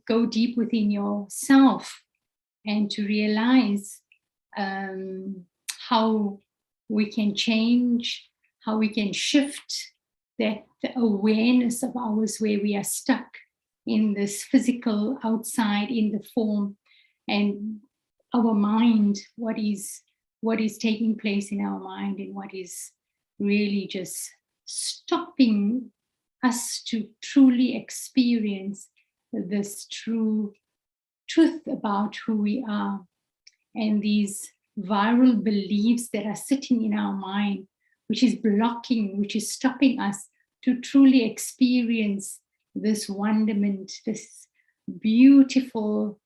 go deep within yourself and to realize how we can change, how we can shift that awareness of ours where we are stuck in this physical outside, in the form, and our mind, what is taking place in our mind, and what is really just stopping us to truly experience this truth about who we are, and these viral beliefs that are sitting in our mind, which is blocking, which is stopping us to truly experience this wonderment, this beautiful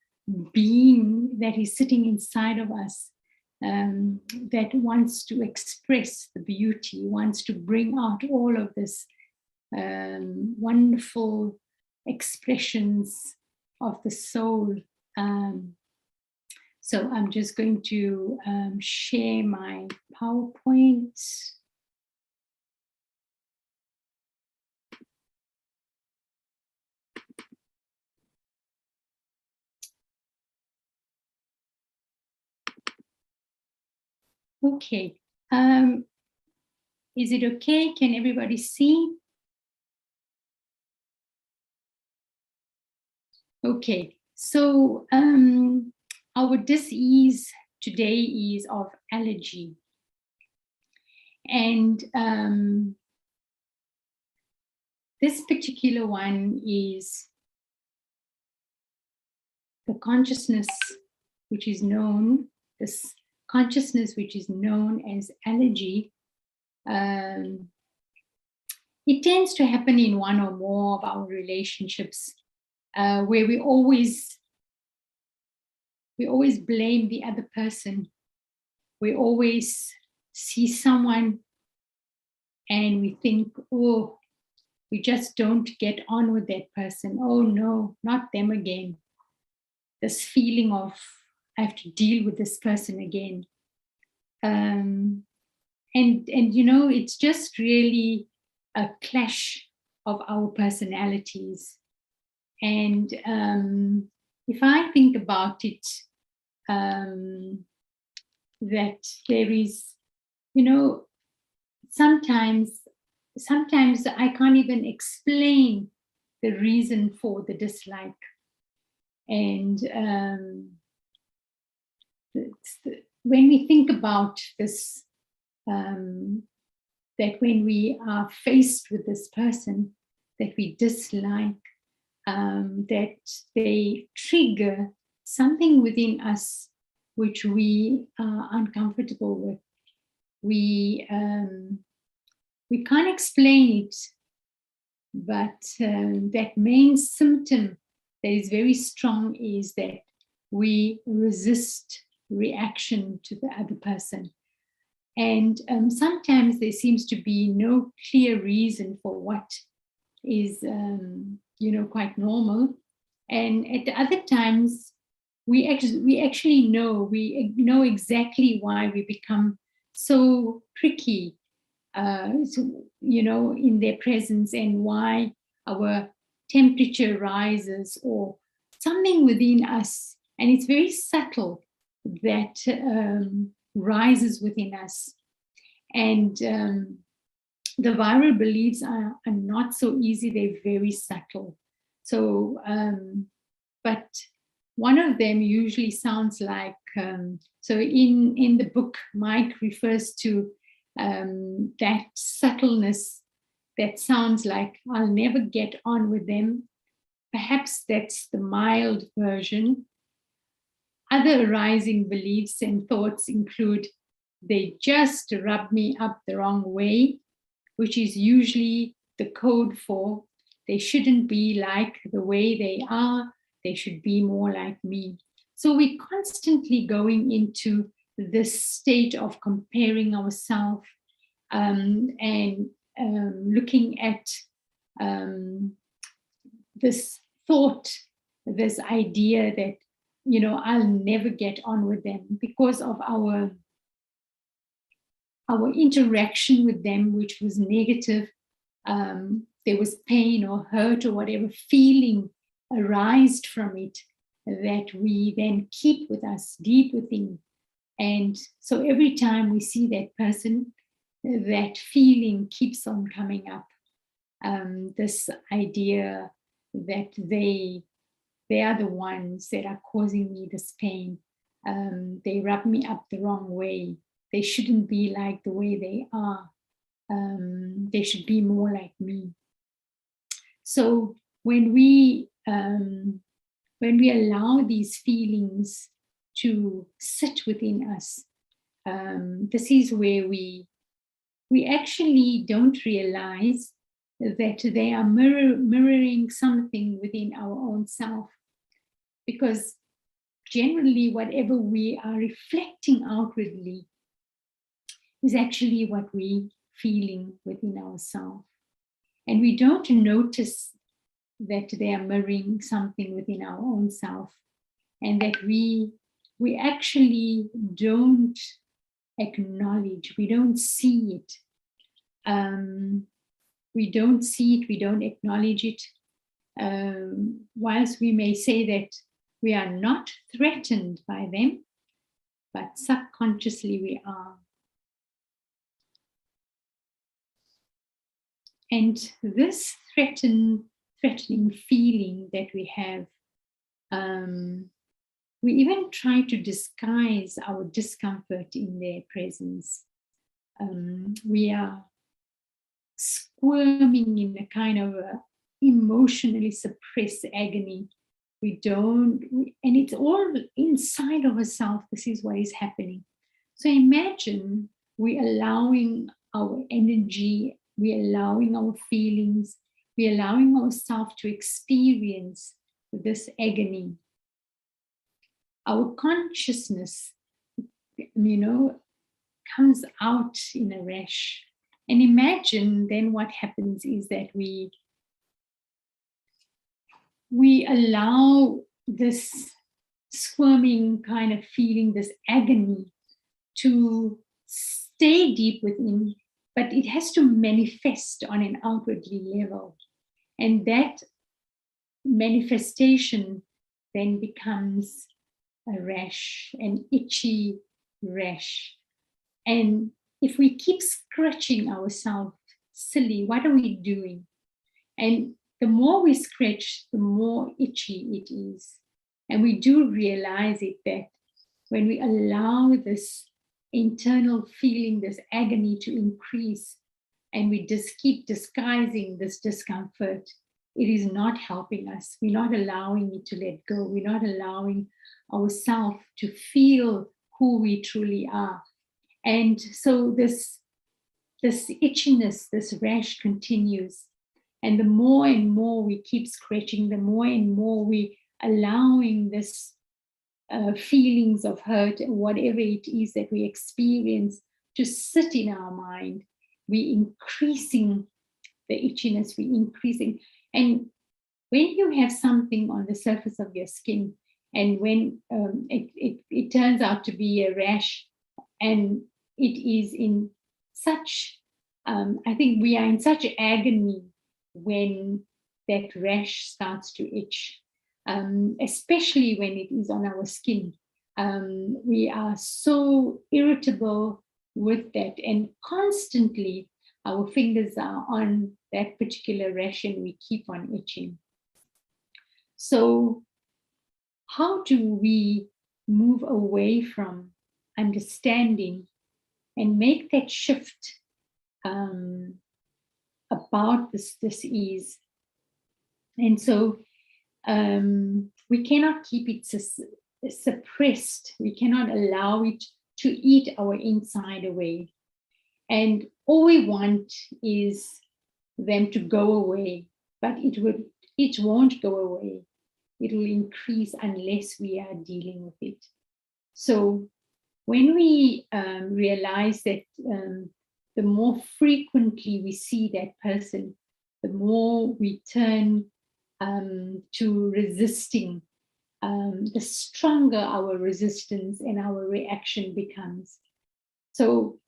being that is sitting inside of us, that wants to express the beauty, wants to bring out all of this wonderful expressions of the soul. So I'm just going to share my PowerPoint. Okay. Is it okay? Can everybody see? Okay. So our dis-ease today is of allergy. And this particular one is the consciousness which is known, this consciousness which is known as allergy. It tends to happen in one or more of our relationships, where we always blame the other person. We always see someone and we think, oh, we just don't get on with that person. Oh no, not them again. This feeling of, I have to deal with this person again. And you know, it's just really a clash of our personalities. And if I think about it, that there is, you know, sometimes I can't even explain the reason for the dislike. And when we think about this, that when we are faced with this person that we dislike, that they trigger something within us which we are uncomfortable with. We can't explain it, but that main symptom that is very strong is that we resist reaction to the other person. And sometimes there seems to be no clear reason for what is, you know, quite normal. And at the other times, we actually know, we know exactly why we become so pricky, you know, in their presence, and why our temperature rises or something within us. And it's very subtle that rises within us. And the viral beliefs are not so easy, they're very subtle. So, but one of them usually sounds like, so in the book, Mike refers to that subtleness that sounds like, I'll never get on with them. Perhaps that's the mild version. Other arising beliefs and thoughts include, they just rub me up the wrong way, which is usually the code for, they shouldn't be like the way they are, they should be more like me. So we're constantly going into this state of comparing ourselves and looking at this thought, this idea that, you know, I'll never get on with them because of our interaction with them, which was negative. There was pain or hurt or whatever feeling arised from it that we then keep with us deep within. And so every time we see that person, that feeling keeps on coming up. This idea that they are the ones that are causing me this pain. They rub me up the wrong way. They shouldn't be like the way they are. They should be more like me. So when we allow these feelings to sit within us, this is where we actually don't realize that they are mirroring something within our own self. Because generally, whatever we are reflecting outwardly is actually what we feeling within ourselves. And we don't notice that they are mirroring something within our own self, and that we actually don't acknowledge, we don't see it. We don't see it, we don't acknowledge it. Whilst we may say that we are not threatened by them, but subconsciously we are. And this threatening feeling that we have, we even try to disguise our discomfort in their presence. We are squirming in a kind of emotionally suppressed agony. And it's all inside of ourselves. This is what is happening. So imagine we allowing our energy, we allowing our feelings, we allowing ourselves to experience this agony. Our consciousness, comes out in a rash. And imagine then what happens is that we allow this squirming kind of feeling, this agony, to stay deep within, but it has to manifest on an outwardly level. And that manifestation then becomes a rash, an itchy rash. And if we keep scratching ourselves silly, what are we doing? And the more we scratch, the more itchy it is. And we do realize it, that when we allow this internal feeling, this agony to increase, and we just keep disguising this discomfort, it is not helping us. We're not allowing it to let go. We're not allowing ourselves to feel who we truly are. And so this itchiness, this rash continues. And the more and more we keep scratching, the more and more we allowing this feelings of hurt, whatever it is that we experience, to sit in our mind. We increasing the itchiness, we increasing. And when you have something on the surface of your skin, and when it turns out to be a rash, and it is in such, I think we are in such agony when that rash starts to itch, especially when it is on our skin. We are so irritable with that, and constantly our fingers are on that particular rash and we keep on itching. So how do we move away from understanding and make that shift about this dis-ease? And so we cannot keep it suppressed. We cannot allow it to eat our inside away. And all we want is them to go away, but it won't go away. It will increase unless we are dealing with it. So when we realize that the more frequently we see that person, the more we turn to resisting, the stronger our resistance and our reaction becomes. So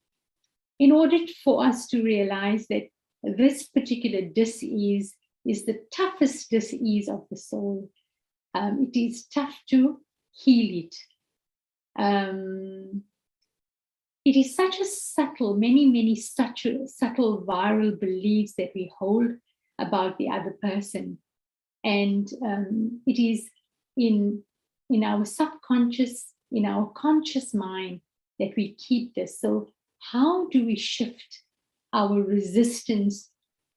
in order for us to realize that this particular dis-ease is the toughest dis-ease of the soul, It is tough to heal it. It is such a subtle, many such subtle viral beliefs that we hold about the other person. And it is in our subconscious, in our conscious mind that we keep this. So how do we shift our resistance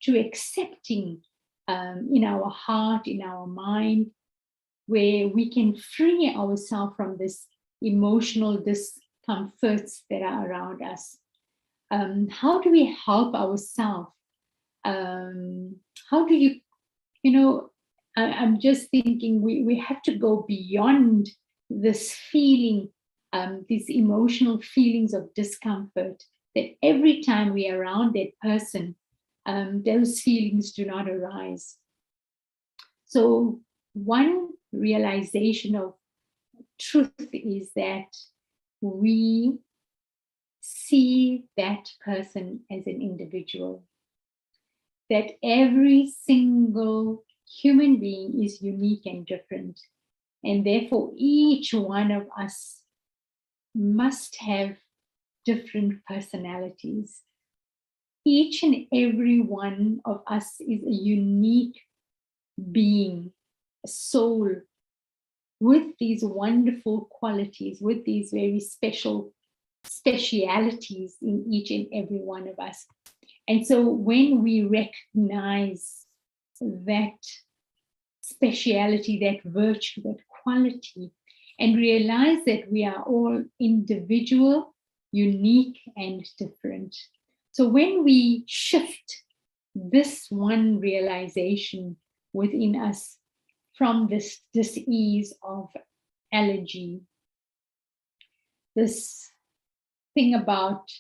to accepting in our heart, in our mind, where we can free ourselves from this emotional discomforts that are around us? How do we help ourselves? How do I'm just thinking we have to go beyond this feeling, these emotional feelings of discomfort, that every time we are around that person, those feelings do not arise. So one realization of truth is that we see that person as an individual, that every single human being is unique and different. And therefore, each one of us must have different personalities. Each and every one of us is a unique being, a soul with these wonderful qualities, with these very specialities in each and every one of us. And so when we recognize that speciality, that virtue, that quality, and realize that we are all individual, unique, and different. So when we shift this one realization within us from this dis-ease of allergy, this thing about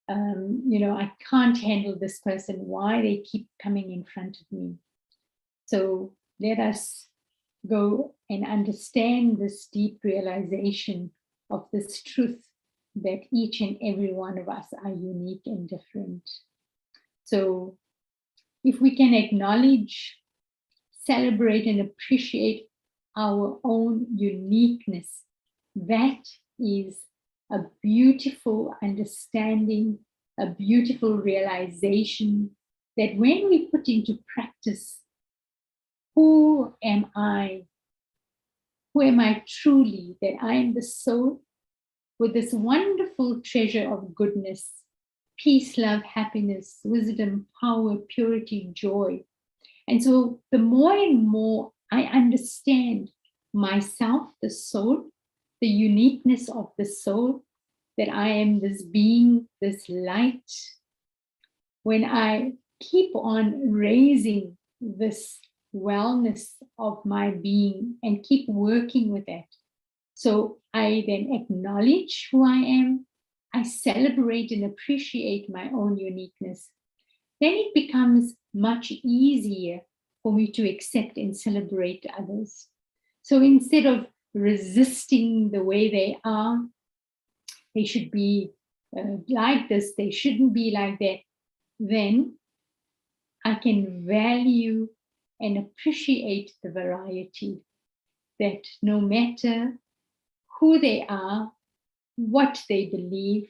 I can't handle this person, why they keep coming in front of me. So let us go and understand this deep realization of this truth that each and every one of us are unique and different. So if we can acknowledge, celebrate, and appreciate our own uniqueness, that is a beautiful understanding, a beautiful realization that when we put into practice, who am I? Who am I truly? That I am the soul with this wonderful treasure of goodness, peace, love, happiness, wisdom, power, purity, joy. And so the more and more I understand myself, the soul, the uniqueness of the soul, that I am this being, this light, when I keep on raising this wellness of my being and keep working with that. So I then acknowledge who I am, I celebrate and appreciate my own uniqueness. Then it becomes much easier for me to accept and celebrate others. So instead of resisting the way they are, they should be like this, they shouldn't be like that, then I can value and appreciate the variety, that no matter who they are, what they believe,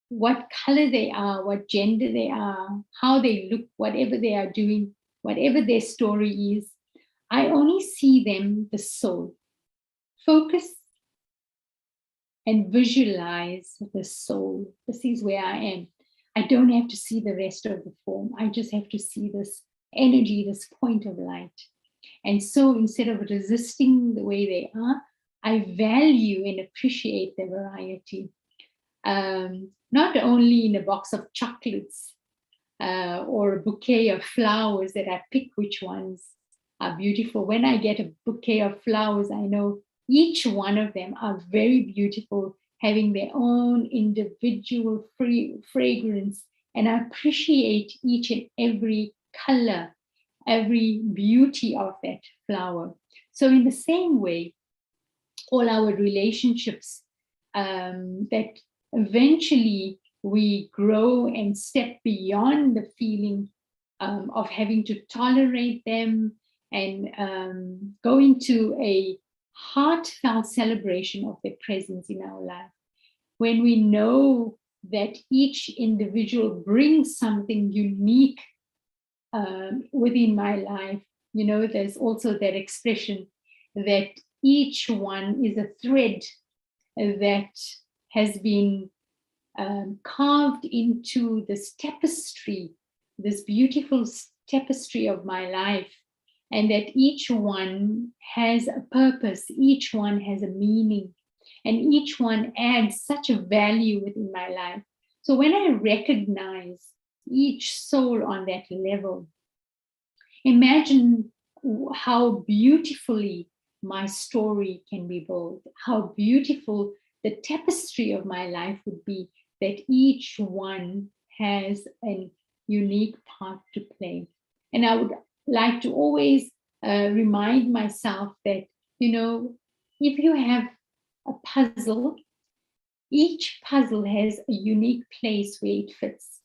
what color they are, what gender they are, how they look, whatever they are doing, whatever their story is, I only see them, the soul. Focus and visualize the soul. This is where I am. I don't have to see the rest of the form. I just have to see this energy, this point of light. And so instead of resisting the way they are, I value and appreciate the variety. Not only in a box of chocolates or a bouquet of flowers that I pick which ones are beautiful. When I get a bouquet of flowers, I know each one of them are very beautiful, having their own individual fragrance. And I appreciate each and every color, every beauty of that flower. So in the same way, all our relationships that eventually we grow and step beyond the feeling of having to tolerate them and go into a heartfelt celebration of their presence in our life. When we know that each individual brings something unique within my life, there's also that expression that each one is a thread that has been carved into this tapestry, this beautiful tapestry of my life, and that each one has a purpose, each one has a meaning, and each one adds such a value within my life. So when I recognize each soul on that level, imagine how beautifully my story can be built, how beautiful the tapestry of my life would be, that each one has a unique part to play. And I would like to always remind myself that, if you have a puzzle, each puzzle has a unique place where it fits.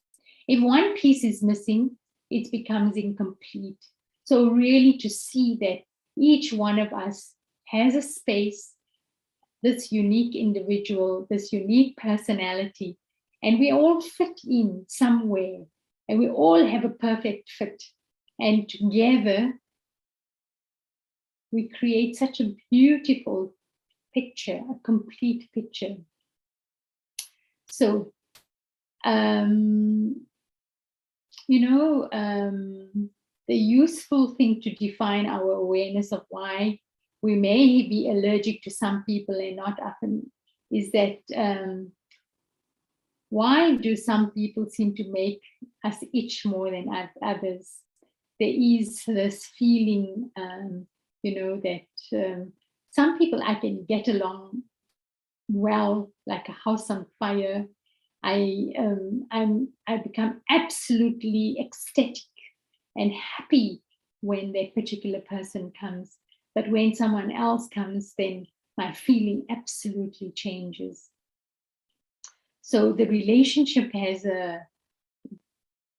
If one piece is missing, it becomes incomplete. So really to see that each one of us has a space, this unique individual, this unique personality, and we all fit in somewhere, and we all have a perfect fit. And together, we create such a beautiful picture, a complete picture. So, the useful thing to define our awareness of why we may be allergic to some people and not often is that why do some people seem to make us itch more than others? There is this feeling, that some people I can get along well, like a house on fire. I become absolutely ecstatic and happy when that particular person comes. But when someone else comes, then my feeling absolutely changes. So the relationship has a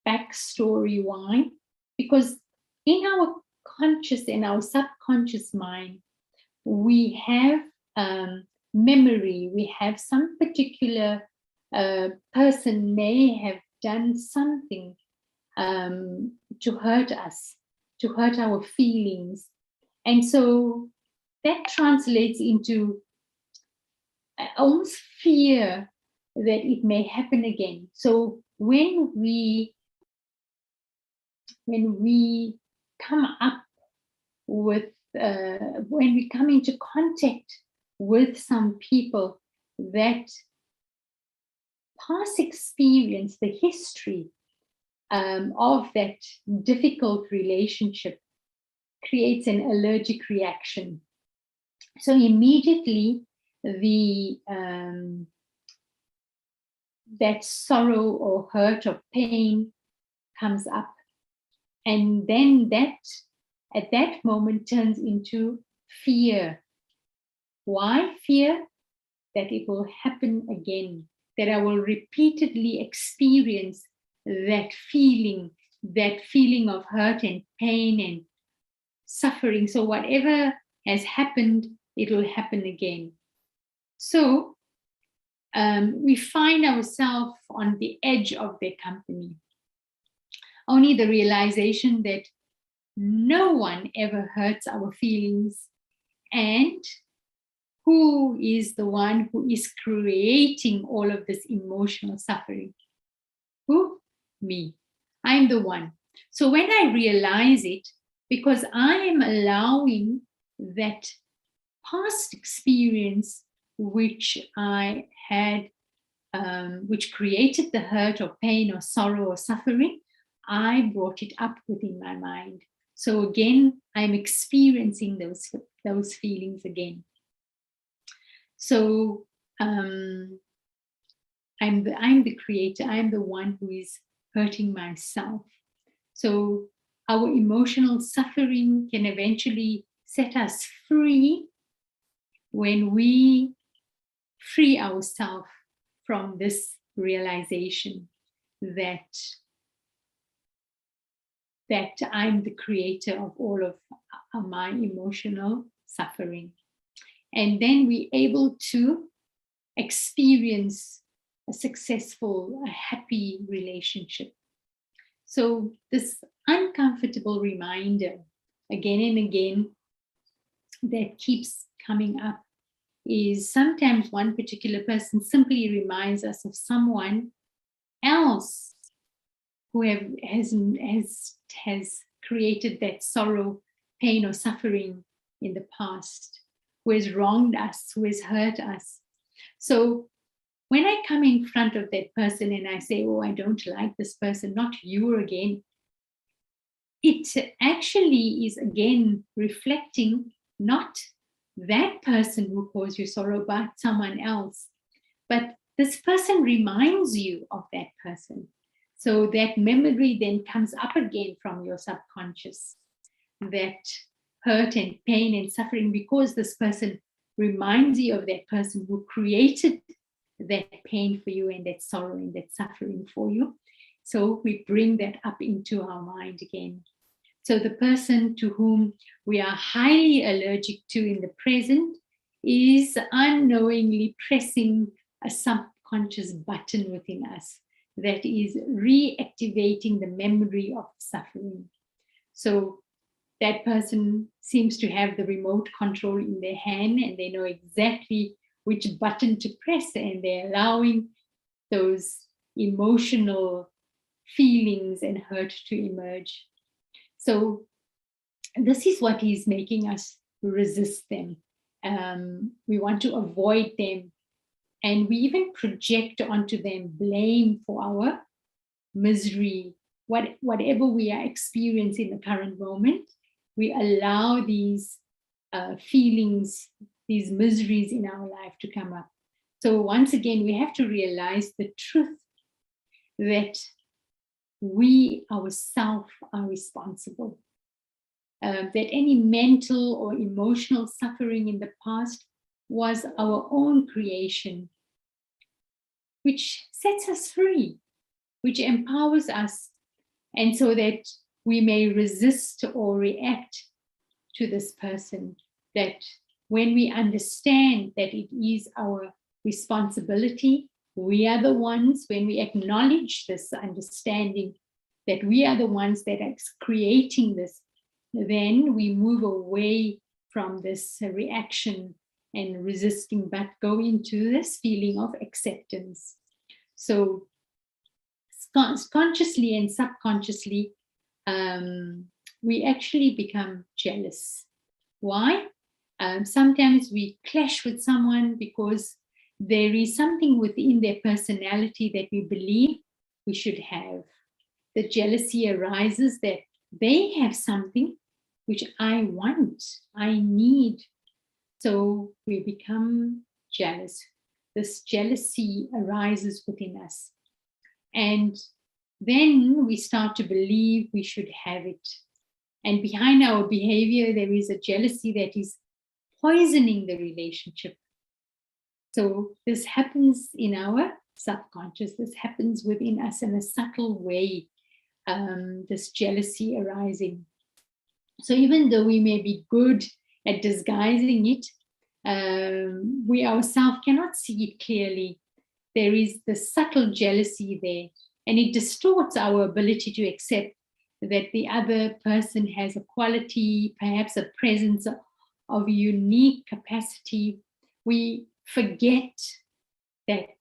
backstory. Why? Because in our conscious and our subconscious mind, we have memory. We have some particular person may have done something to hurt us, to hurt our feelings. And so that translates into almost fear that it may happen again. So when we come up with, when we come into contact with some people, that past experience, the history of that difficult relationship creates an allergic reaction. So immediately that sorrow or hurt or pain comes up, and then that at that moment turns into fear. Why fear? That it will happen again, that I will repeatedly experience that feeling of hurt and pain and suffering. So whatever has happened, it will happen again. So we find ourselves on the edge of their company. Only the realization that no one ever hurts our feelings, and who is the one who is creating all of this emotional suffering? Who? Me. I'm the one. So when I realize it, because I am allowing that past experience which I had, which created the hurt or pain or sorrow or suffering, I brought it up within my mind. So again, I'm experiencing those feelings again. So I'm the creator. I'm the one who is hurting myself. So our emotional suffering can eventually set us free when we free ourselves from this realization that that I'm the creator of all of my emotional suffering. And then we're able to experience a successful, a happy relationship. So this uncomfortable reminder again and again that keeps coming up is sometimes one particular person simply reminds us of someone else who has created that sorrow, pain, or suffering in the past, who has wronged us, who has hurt us. So when I come in front of that person and I say, oh, I don't like this person, not you again, it actually is again reflecting not that person who caused you sorrow, but someone else. But this person reminds you of that person. So that memory then comes up again from your subconscious, that hurt and pain and suffering, because this person reminds you of that person who created that pain for you and that sorrow and that suffering for you. So we bring that up into our mind again. So the person to whom we are highly allergic to in the present is unknowingly pressing a subconscious button within us that is reactivating the memory of suffering. So that person seems to have the remote control in their hand and they know exactly which button to press, and they're allowing those emotional feelings and hurt to emerge. So this is what is making us resist them. We want to avoid them, and we even project onto them blame for our misery. Whatever we are experiencing in the current moment, we allow these feelings, these miseries in our life to come up. So once again, we have to realize the truth that we ourselves are responsible. That any mental or emotional suffering in the past was our own creation, which sets us free, which empowers us, and so that we may resist or react to this person. That when we understand that it is our responsibility, we are the ones, when we acknowledge this understanding that we are the ones that are creating this, then we move away from this reaction and resisting, but go into this feeling of acceptance. So consciously and subconsciously, we actually become jealous. Why? Sometimes we clash with someone because there is something within their personality that we believe we should have. The jealousy arises that they have something which I want, I need. So we become jealous. This jealousy arises within us. And then we start to believe we should have it. And behind our behavior, there is a jealousy that is poisoning the relationship. So this happens in our subconscious. This happens within us in a subtle way, this jealousy arising. So even though we may be good at disguising it, we ourselves cannot see it clearly. There is the subtle jealousy there, and it distorts our ability to accept that the other person has a quality, perhaps a presence of unique capacity. We forget that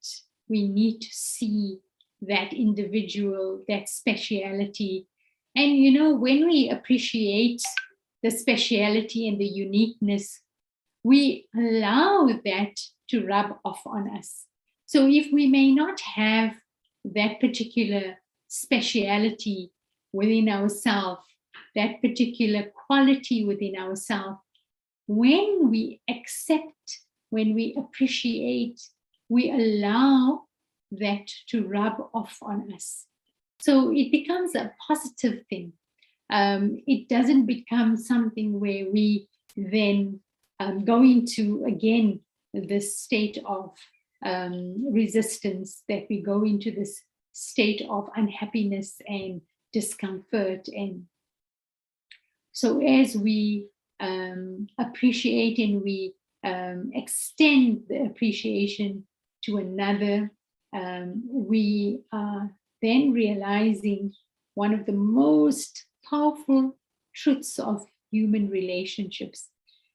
we need to see that individual, that speciality. And you know, when we appreciate the speciality and the uniqueness, we allow that to rub off on us. So if we may not have that particular speciality within ourselves, that particular quality within ourselves, when we accept, when we appreciate, we allow that to rub off on us. So it becomes a positive thing. It doesn't become something where we then go into, again, this state of resistance, that we go into this state of unhappiness and discomfort and So as we appreciate and we extend the appreciation to another, we are then realizing one of the most powerful truths of human relationships.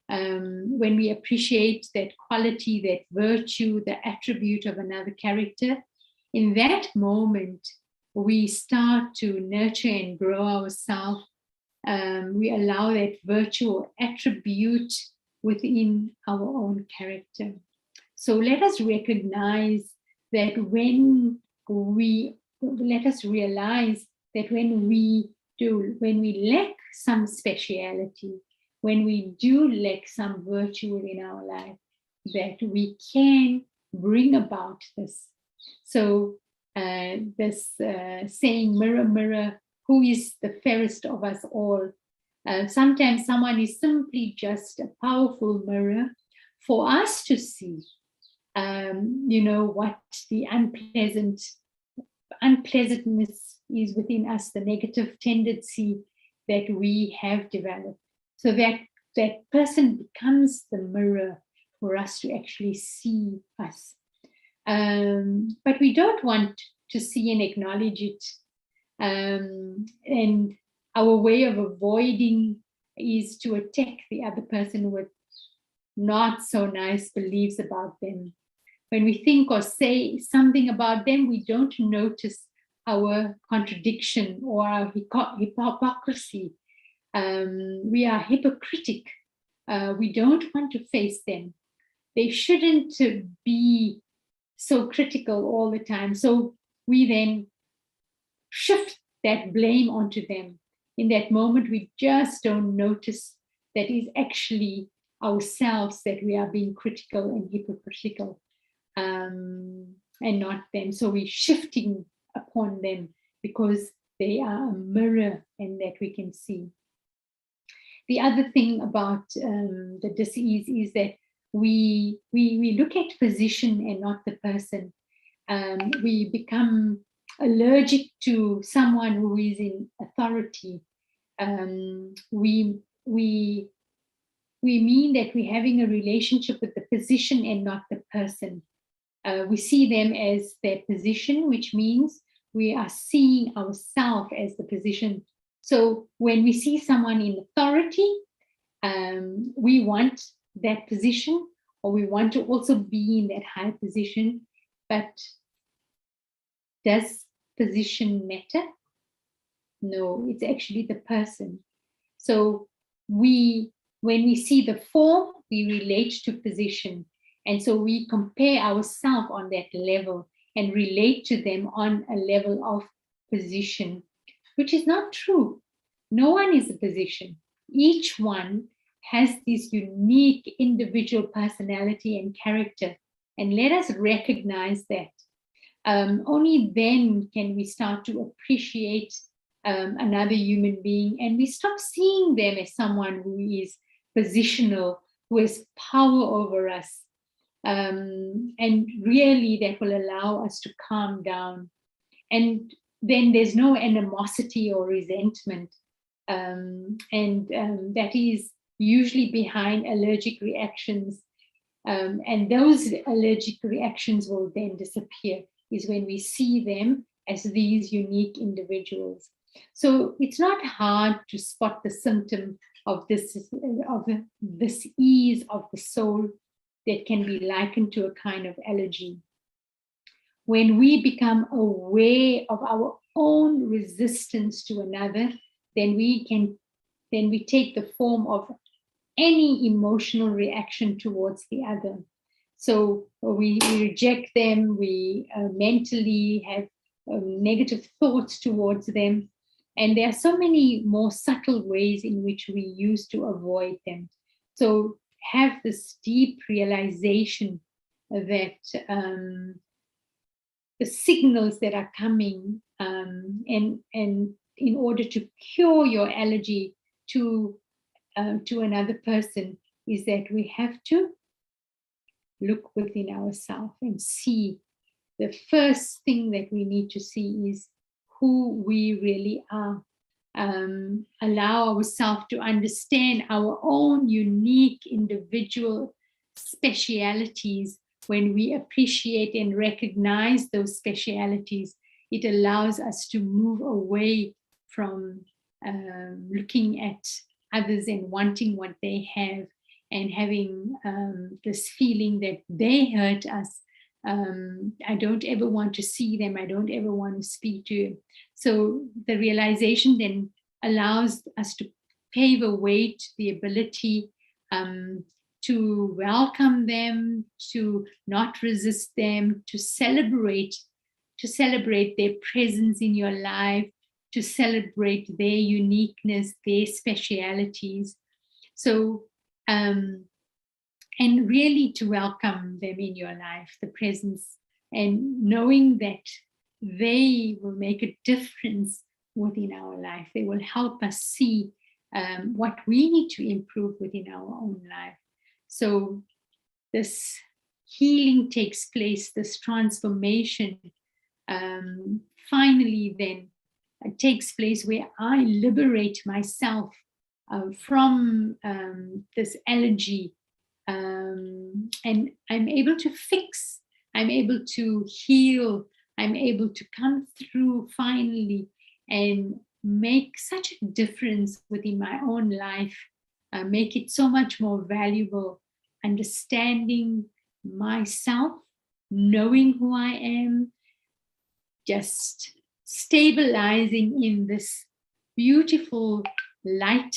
When we appreciate that quality, that virtue, the attribute of another character, in that moment, we start to nurture and grow ourselves. We allow that virtue or attribute within our own character. So let us recognize that let us realize that when we lack some speciality, when we do lack some virtue in our life, that we can bring about this. So this saying, mirror, mirror, who is the fairest of us all? Sometimes someone is simply just a powerful mirror for us to see, what the unpleasantness is within us, the negative tendency that we have developed. So that person becomes the mirror for us to actually see us. But we don't want to see and acknowledge it. And our way of avoiding is to attack the other person with not so nice beliefs about them. When we think or say something about them, we don't notice our contradiction or our hypocrisy. We are hypocritic. We don't want to face them. They shouldn't be so critical all the time. So we then shift that blame onto them. In that moment, we just don't notice that is actually ourselves that we are being critical and hypocritical, and not them. So we're shifting upon them because they are a mirror and that we can see. The other thing about the dis-ease is that we look at position and not the person. We become allergic to someone who is in authority. We mean that we're having a relationship with the position and not the person. We see them as their position, which means we are seeing ourselves as the position. So when we see someone in authority, we want that position, or we want to also be in that high position. But does position matter? No, it's actually the person. So when we see the form, we relate to position. And so we compare ourselves on that level and relate to them on a level of position, which is not true. No one is a position. Each one has this unique individual personality and character. And let us recognize that. Only then can we start to appreciate another human being, and we stop seeing them as someone who is positional, who has power over us. And really that will allow us to calm down. And then there's no animosity or resentment. That is usually behind allergic reactions. And those allergic reactions will then disappear, is when we see them as these unique individuals. So it's not hard to spot the symptom of this ease of the soul that can be likened to a kind of allergy. When we become aware of our own resistance to another, then we take the form of any emotional reaction towards the other. So we reject them, we mentally have negative thoughts towards them. And there are so many more subtle ways in which we use to avoid them. So have this deep realization that the signals that are coming, and in order to cure your allergy to another person, is that we have to look within ourselves and see. The first thing that we need to see is who we really are. allow ourselves to understand our own unique individual specialities. When we appreciate and recognize those specialities, it allows us to move away from looking at others and wanting what they have, and having this feeling that they hurt us. I don't ever want to see them. I don't ever want to speak to them. So the realization then allows us to pave a way to the ability to welcome them, to not resist them, to celebrate their presence in your life, to celebrate their uniqueness, their specialities. So, and really to welcome them in your life, the presence, and knowing that they will make a difference within our life. They will help us see what we need to improve within our own life. So this healing takes place, this transformation finally then takes place, where I liberate myself from this allergy, and I'm able to fix, I'm able to heal, I'm able to come through finally and make such a difference within my own life, make it so much more valuable, understanding myself, knowing who I am, just stabilizing in this beautiful light,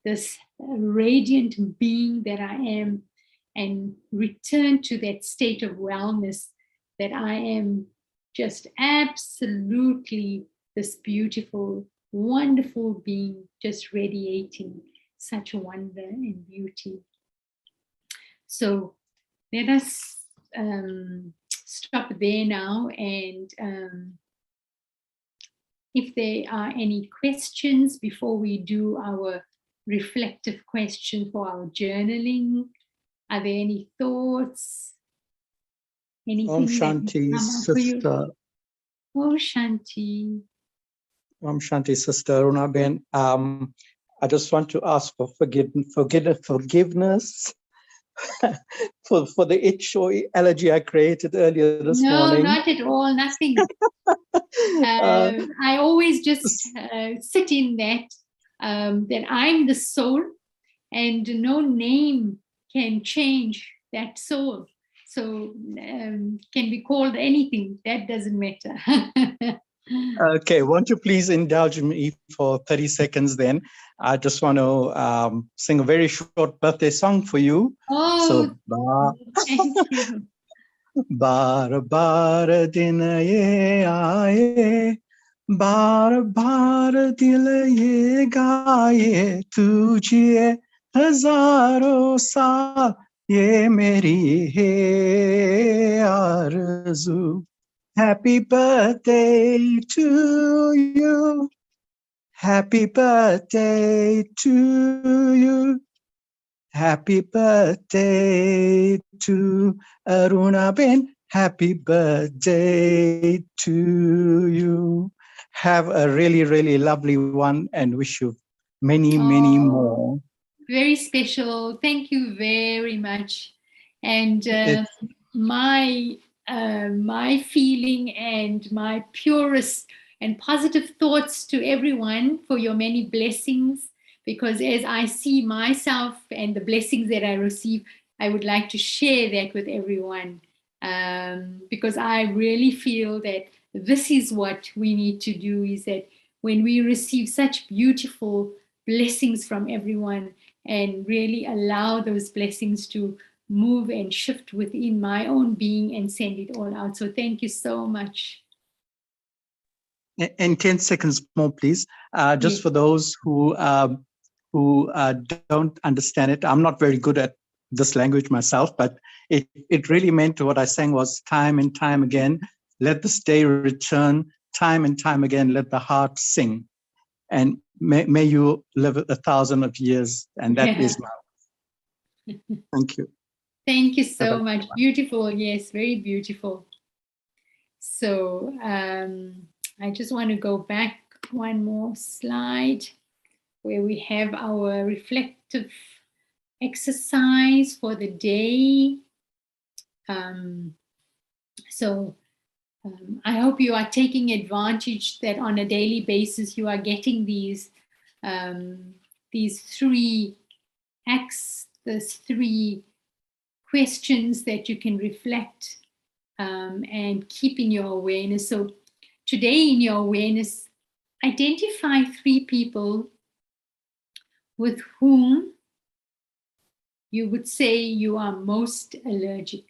this radiant being that I am, and return to that state of wellness that I am just absolutely this beautiful, wonderful being, just radiating such wonder and beauty. So let us stop there now, and if there are any questions before we do our reflective question for our journaling, are there any thoughts? Anything Om Shanti, sister. Om Shanti. Om Shanti, Sister Arunaben. I just want to ask for forgiveness for the itch or allergy I created earlier this morning. No, not at all, nothing. I always just sit in that, that I'm the soul, and no name can change that soul. So can be called anything, that doesn't matter. Okay, won't you please indulge me for 30 seconds then? I just want to sing a very short birthday song for you. Oh, thank you. Bar bar din ye aaye, bar bar dil ye gaaye, tujhe hazaron saal ye meri hai arzu. Happy birthday to you. Happy birthday to you. Happy birthday to Arunaben. Happy birthday to you. Have a really, really lovely one, and wish you many, many more. Very special. Thank you very much. And my feeling and my purest and positive thoughts to everyone for your many blessings, because as I see myself and the blessings that I receive, I would like to share that with everyone, because I really feel that this is what we need to do, is that when we receive such beautiful blessings from everyone, and really allow those blessings to move and shift within my own being and send it all out. So thank you so much. And 10 seconds more, please. Just for those who don't understand it. I'm not very good at this language myself, but it really meant what I sang was time and time again, let this day return, time and time again, let the heart sing. And may you live 1,000 of years. And that is my thank you. Thank you so much. Beautiful. Yes, very beautiful. So I just want to go back one more slide where we have our reflective exercise for the day. I hope you are taking advantage that on a daily basis you are getting these three acts, these three questions that you can reflect and keep in your awareness. So today in your awareness, identify 3 people with whom you would say you are most allergic.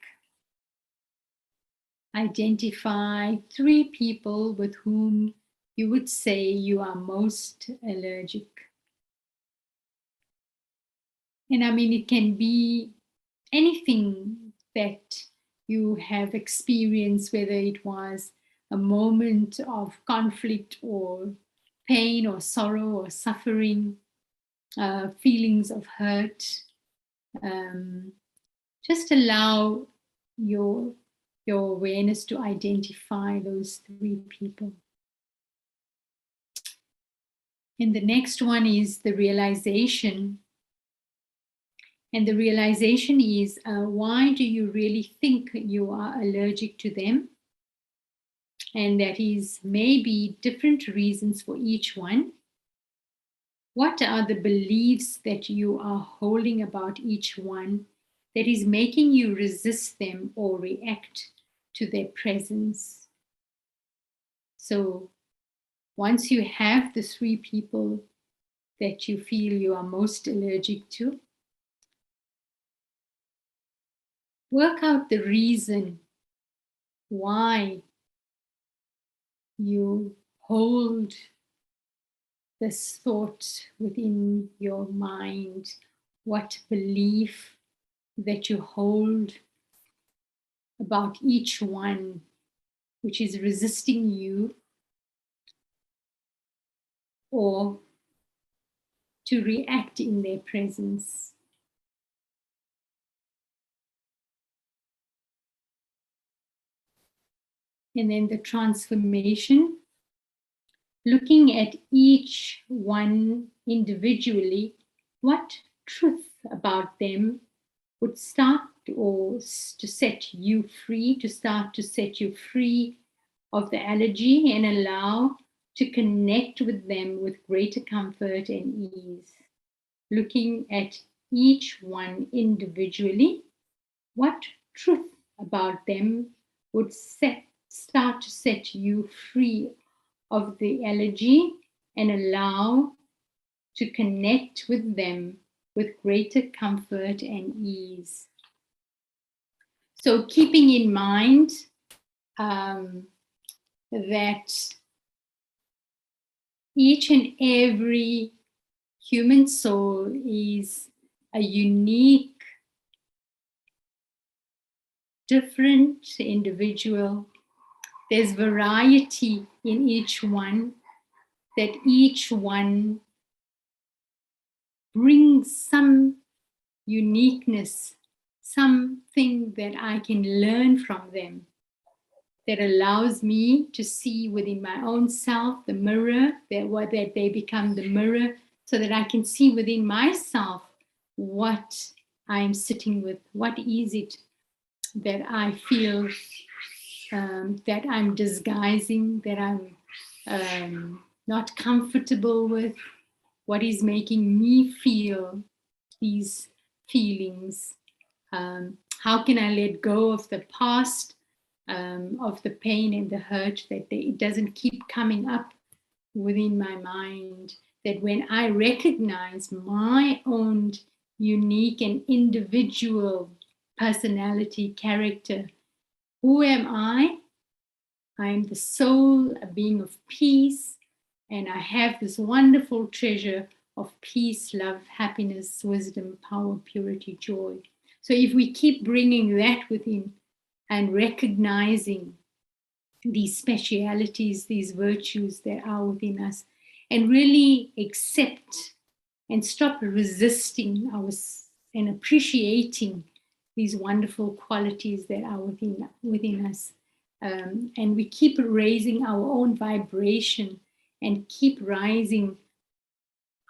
Identify 3 people with whom you would say you are most allergic. And I mean, it can be anything that you have experienced, whether it was a moment of conflict or pain or sorrow or suffering, feelings of hurt. Just allow your awareness to identify those 3 people. And the next one is the realization. And the realization is, why do you really think you are allergic to them? And that is maybe different reasons for each one. What are the beliefs that you are holding about each one that is making you resist them or react to their presence? So once you have the 3 people that you feel you are most allergic to, work out the reason why you hold this thought within your mind, what belief that you hold about each one which is resisting you or to react in their presence. And then the transformation, looking at each one individually, what truth about them would start to set you free, of the allergy and allow to connect with them with greater comfort and ease. Looking at each one individually, what truth about them would start to set you free of the allergy and allow to connect with them with greater comfort and ease. So keeping in mind that each and every human soul is a unique, different individual. There's variety in each one, that each one brings some uniqueness, something that I can learn from them, that allows me to see within my own self the mirror, that they become the mirror, so that I can see within myself what I'm sitting with, what is it that I feel that I'm disguising, that I'm not comfortable with, what is making me feel these feelings. How can I let go of the past, of the pain and the hurt, that it doesn't keep coming up within my mind, that when I recognize my own unique and individual personality, character, who am I? I am the soul, a being of peace, and I have this wonderful treasure of peace, love, happiness, wisdom, power, purity, joy. So if we keep bringing that within and recognizing these specialities, these virtues that are within us, and really accept and stop resisting and appreciating these wonderful qualities that are within us. And we keep raising our own vibration and keep rising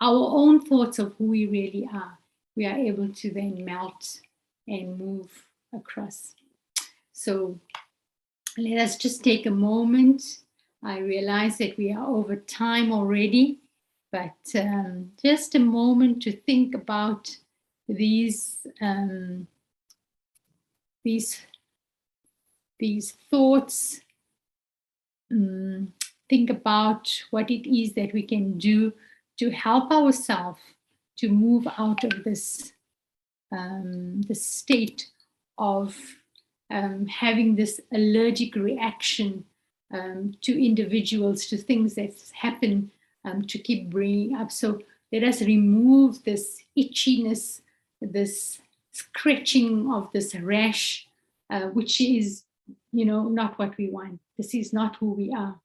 our own thoughts of who we really are, we are able to then melt and move across. So let us just take a moment. I realize that we are over time already, but just a moment to think about these thoughts. Think about what it is that we can do to help ourselves to move out of this state of having this allergic reaction to individuals, to things that happen, to keep bringing up. So let us remove this itchiness, this scratching of this rash, which is, not what we want. This is not who we are,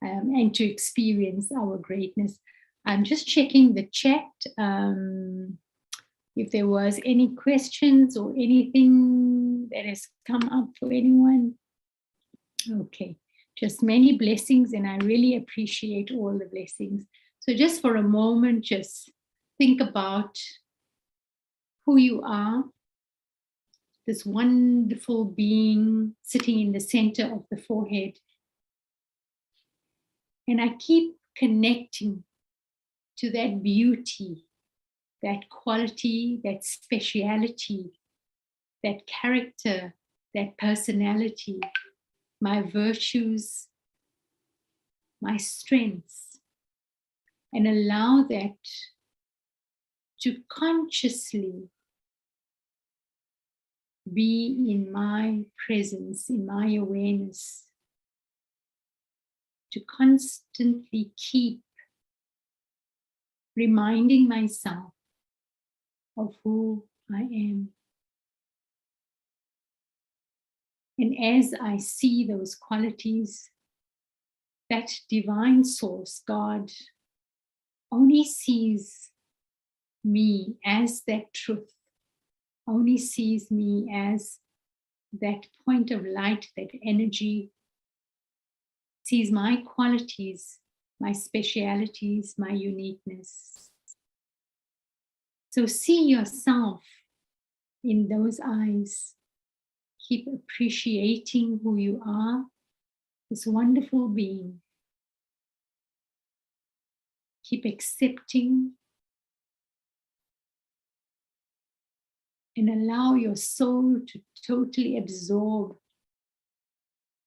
and to experience our greatness. I'm just checking the chat. If there was any questions or anything that has come up for anyone. Okay, just many blessings, and I really appreciate all the blessings. So just for a moment, just think about who you are, this wonderful being sitting in the center of the forehead. And I keep connecting to that beauty, that quality, that speciality, that character, that personality, my virtues, my strengths, and allow that to consciously be in my presence, in my awareness, to constantly keep reminding myself of who I am. And as I see those qualities, that divine source, God, only sees me as that truth, only sees me as that point of light, that energy, sees my qualities, my specialities, my uniqueness. So see yourself in those eyes. Keep appreciating who you are, this wonderful being. Keep accepting and allow your soul to totally absorb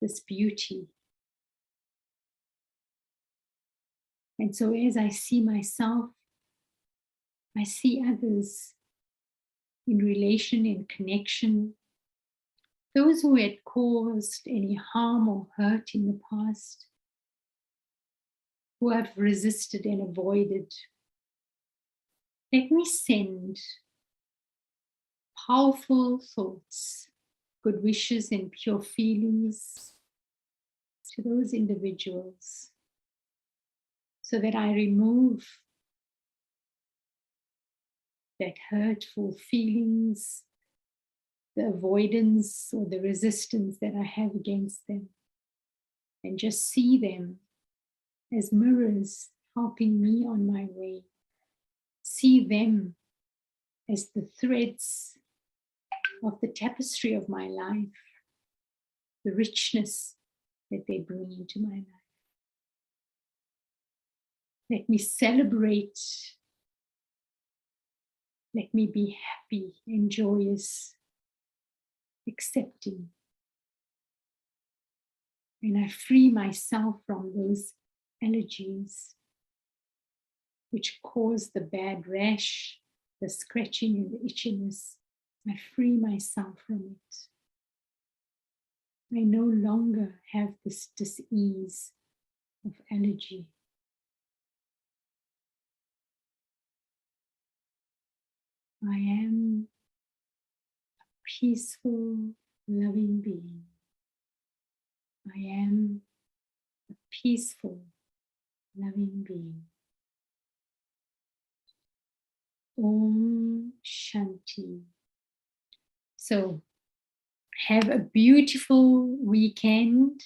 this beauty. And so as I see myself, I see others in relation, in connection, those who had caused any harm or hurt in the past, who have resisted and avoided. Let me send powerful thoughts, good wishes, and pure feelings to those individuals so that I remove that hurtful feelings, the avoidance or the resistance that I have against them, and just see them as mirrors helping me on my way. See them as the threads of the tapestry of my life, the richness that they bring into my life. Let me celebrate. Let me be happy and joyous, accepting. And I free myself from those allergies which cause the bad rash, the scratching and the itchiness. I free myself from it. I no longer have this dis-ease of allergy. I am a peaceful, loving being. I am a peaceful, loving being. Om Shanti. So have a beautiful weekend,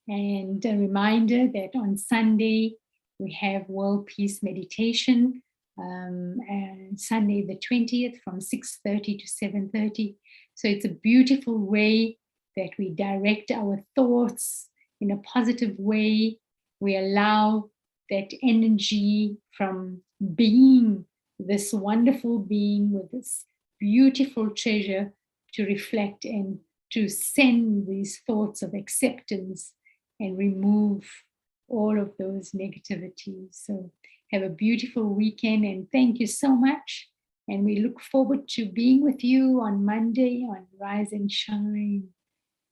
and a reminder that on Sunday We have World Peace Meditation and Sunday the 20th from 6:30 to 7:30. So it's a beautiful way that we direct our thoughts in a positive way. We allow that energy from being this wonderful being with this beautiful treasure to reflect and to send these thoughts of acceptance and remove all of those negativities. So have a beautiful weekend and thank you so much. And we look forward to being with you on Monday on Rise and Shine.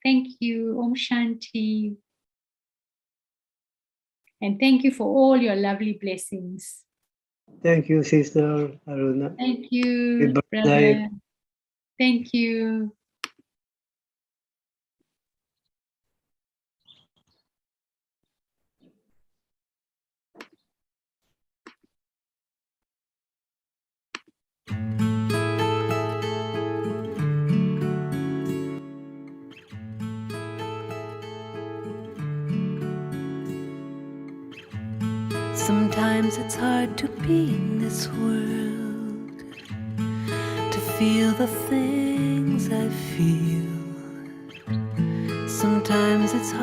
Thank you. Om Shanti. And thank you for all your lovely blessings. Thank you, Sister Aruna. Thank you, Happy brother. birthday. Thank you. Sometimes it's hard to be in this world, to feel the things I feel. Sometimes it's hard